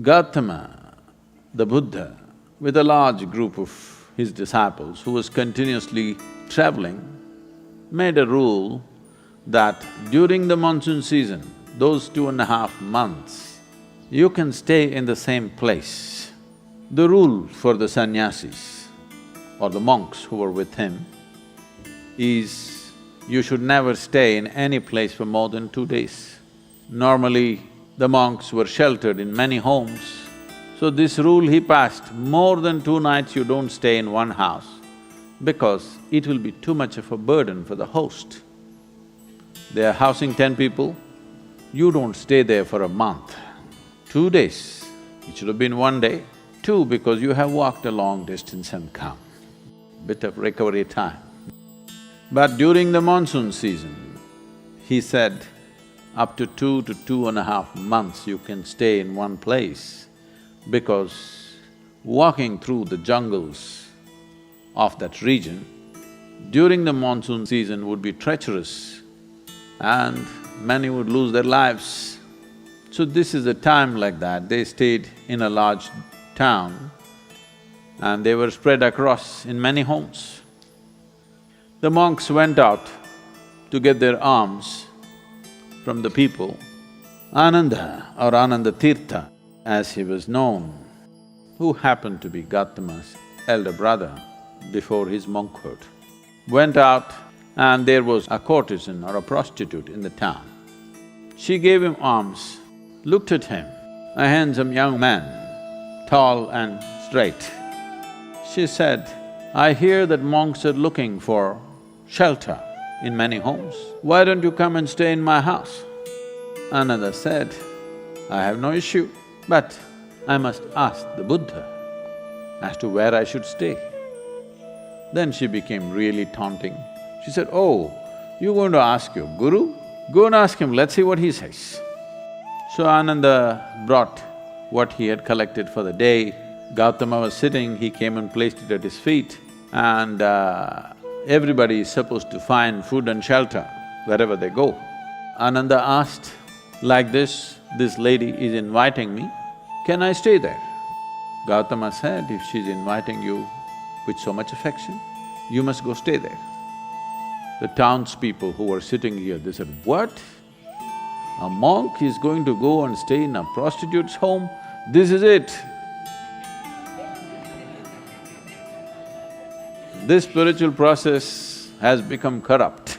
Gautama, the Buddha, with a large group of his disciples who was continuously traveling, made a rule that during the monsoon season, those 2.5 months, you can stay in the same place. The rule for the sannyasis or the monks who were with him is you should never stay in any place for more than 2 days. Normally, the monks were sheltered in many homes. So this rule he passed, more than 2 nights you don't stay in one house because it will be too much of a burden for the host. They are housing 10 people, you don't stay there for a month. 2 days, it should have been 1 day. 2, because you have walked a long distance and come, bit of recovery time. But during the monsoon season, he said, up to 2 to 2.5 months you can stay in one place because walking through the jungles of that region during the monsoon season would be treacherous and many would lose their lives. So this is a time like that, they stayed in a large town and they were spread across in many homes. The monks went out to get their alms from the people. Ananda or Ananda Tirtha, as he was known, who happened to be Gautama's elder brother before his monkhood, went out and there was a courtesan or a prostitute in the town. She gave him alms, looked at him, a handsome young man, tall and straight. She said, "I hear that monks are looking for shelter in many homes. Why don't you come and stay in my house?" Ananda said, "I have no issue, but I must ask the Buddha as to where I should stay." Then she became really taunting. She said, "Oh, you're going to ask your guru? Go and ask him, let's see what he says." So Ananda brought what he had collected for the day. Gautama was sitting, he came and placed it at his feet and everybody is supposed to find food and shelter wherever they go. Ananda asked, "Like this lady is inviting me, can I stay there?" Gautama said, "If she's inviting you with so much affection, you must go stay there." The townspeople who were sitting here, they said, "What? A monk is going to go and stay in a prostitute's home? This is it." This spiritual process has become corrupt.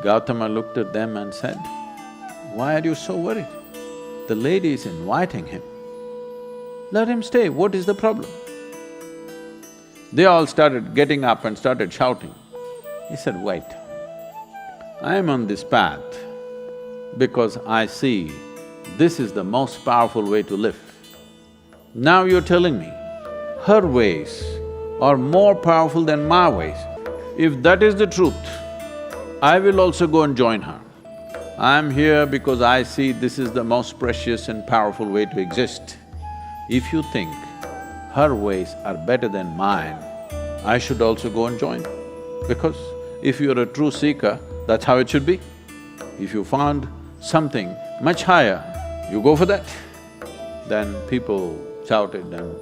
Gautama looked at them and said, "Why are you so worried? The lady is inviting him. Let him stay, what is the problem?" They all started getting up and started shouting. He said, "Wait, I am on this path because I see this is the most powerful way to live. Now you're telling me her ways are more powerful than my ways. If that is the truth, I will also go and join her. I'm here because I see this is the most precious and powerful way to exist. If you think her ways are better than mine, I should also go and join. Because if you're a true seeker, that's how it should be. If you found something much higher, you go for that." Then people shouted and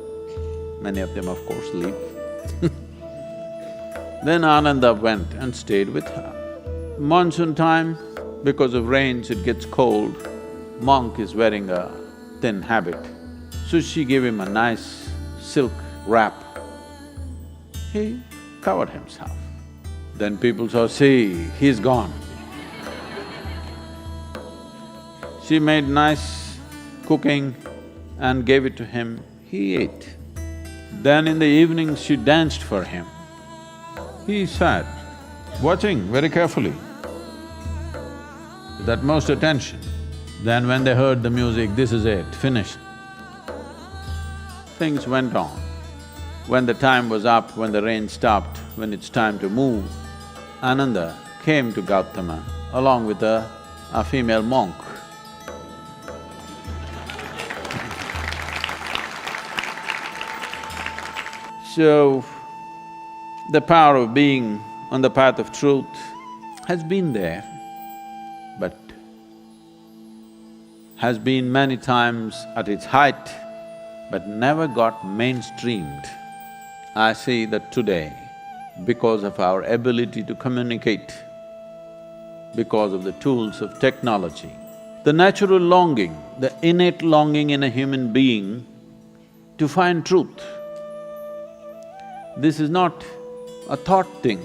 many of them of course leave. Then Ananda went and stayed with her. Monsoon time, because of rains it gets cold, monk is wearing a thin habit. So she gave him a nice silk wrap. He covered himself. Then people saw, "See, he's gone." She made nice cooking and gave it to him, he ate. Then in the evening she danced for him. He sat, watching very carefully, with utmost attention. Then when they heard the music, this is it, finished. Things went on. When the time was up, when the rain stopped, when it's time to move, Ananda came to Gautama along with a female monk. So, the power of being on the path of truth has been there, but has been many times at its height, but never got mainstreamed. I see that today, because of our ability to communicate, because of the tools of technology, the natural longing, the innate longing in a human being to find truth. This is not a thought thing.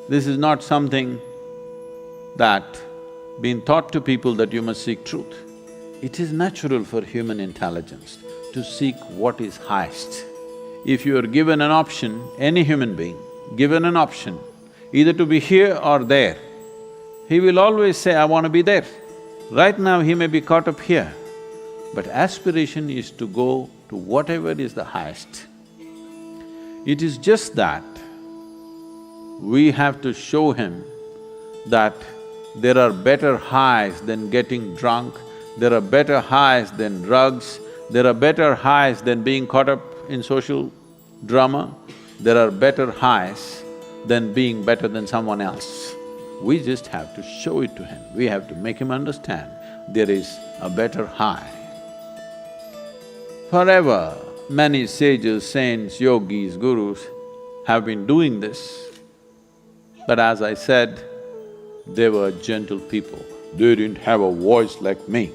This is not something that been taught to people that you must seek truth. It is natural for human intelligence to seek what is highest. If you are given an option, any human being, given an option, either to be here or there, he will always say, I want to be there. Right now he may be caught up here, but aspiration is to go to whatever is the highest. It is just that we have to show him that there are better highs than getting drunk, there are better highs than drugs, there are better highs than being caught up in social drama, there are better highs than being better than someone else. We just have to show it to him, we have to make him understand there is a better high. Forever, many sages, saints, yogis, gurus have been doing this, but as I said, they were gentle people. They didn't have a voice like me.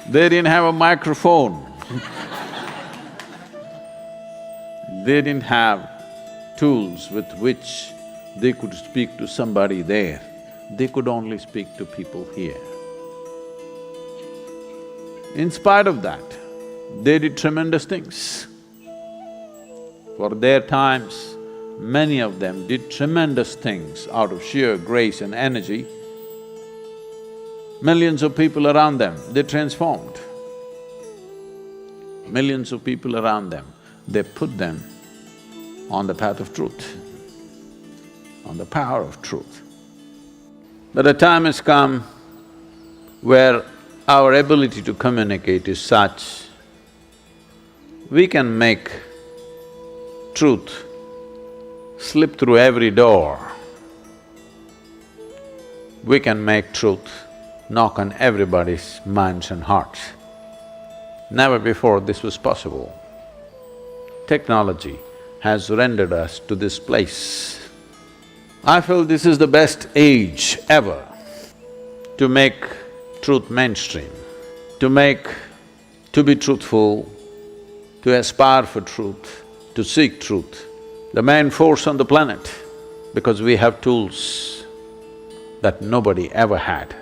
They didn't have a microphone. They didn't have tools with which they could speak to somebody there. They could only speak to people here. In spite of that, they did tremendous things. For their times, many of them did tremendous things out of sheer grace and energy. Millions of people around them, they transformed. Millions of people around them, they put them on the path of truth, on the power of truth. But a time has come where our ability to communicate is such, we can make truth slip through every door. We can make truth knock on everybody's minds and hearts. Never before this was possible. Technology has rendered us to this place. I feel this is the best age ever to make truth mainstream, to be truthful, to aspire for truth, to seek truth, the main force on the planet, because we have tools that nobody ever had.